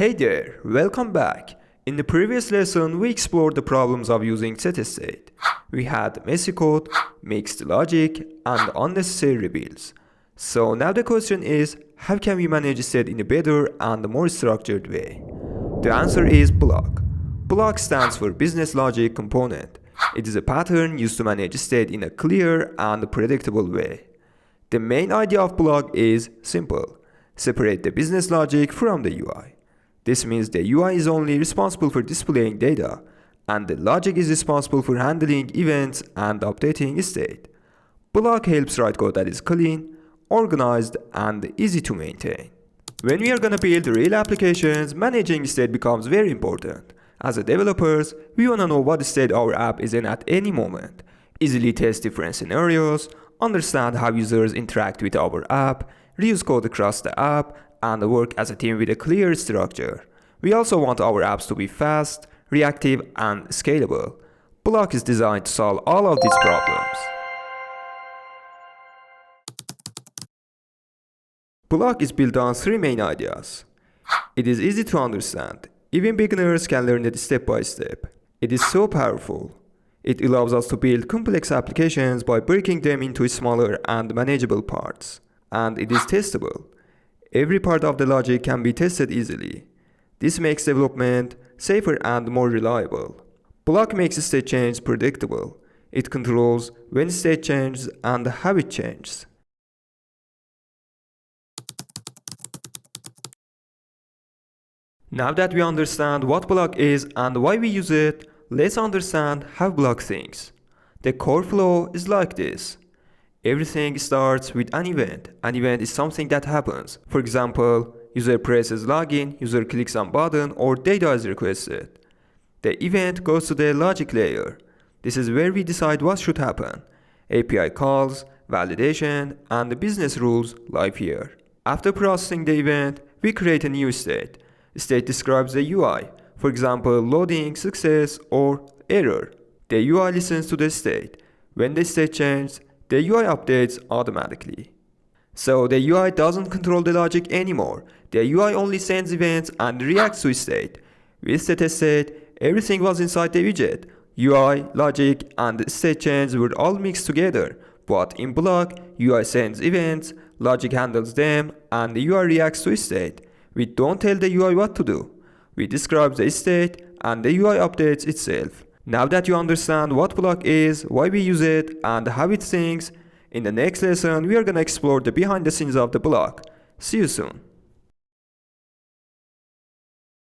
Hey there, welcome back. In the previous lesson, we explored the problems of using setState. We had messy code, mixed logic, and unnecessary rebuilds. So now the question is, how can we manage state in a better and more structured way? The answer is block. Block stands for business logic component. It is a pattern used to manage state in a clear and predictable way. The main idea of block is simple. Separate the business logic from the UI. This means the UI is only responsible for displaying data, and the logic is responsible for handling events and updating state. Block helps write code that is clean, organized, and easy to maintain. When we are gonna build real applications, managing state becomes very important. As a developers, we wanna know what state our app is in at any moment, easily test different scenarios, understand how users interact with our app, reuse code across the app, and work as a team with a clear structure. We also want our apps to be fast, reactive, and scalable. Block is designed to solve all of these problems. Block is built on three main ideas. It is easy to understand. Even beginners can learn it step by step. It is so powerful. It allows us to build complex applications by breaking them into smaller and manageable parts. And it is testable. Every part of the logic can be tested easily. This makes development safer and more reliable. Block makes state change predictable. It controls when state changes and how it changes. Now that we understand what block is and why we use it, let's understand how block thinks. The core flow is like this. Everything starts with an event. An event is something that happens. For example, user presses login, user clicks on button, or data is requested. The event goes to the logic layer. This is where we decide what should happen. API calls, validation, and the business rules live here. After processing the event, we create a new state. State describes the UI, for example, loading, success, or error. The UI listens to the state. When the state changes, the UI updates automatically. So the UI doesn't control the logic anymore. The UI only sends events and reacts to state. With setState, everything was inside the widget. UI, logic, and state change were all mixed together. But in block, UI sends events, logic handles them, and the UI reacts to state. We don't tell the UI what to do. We describe the state, and the UI updates itself. Now that you understand what block is, why we use it, and how it thinks, in the next lesson we are gonna explore the behind the scenes of the block. See you soon.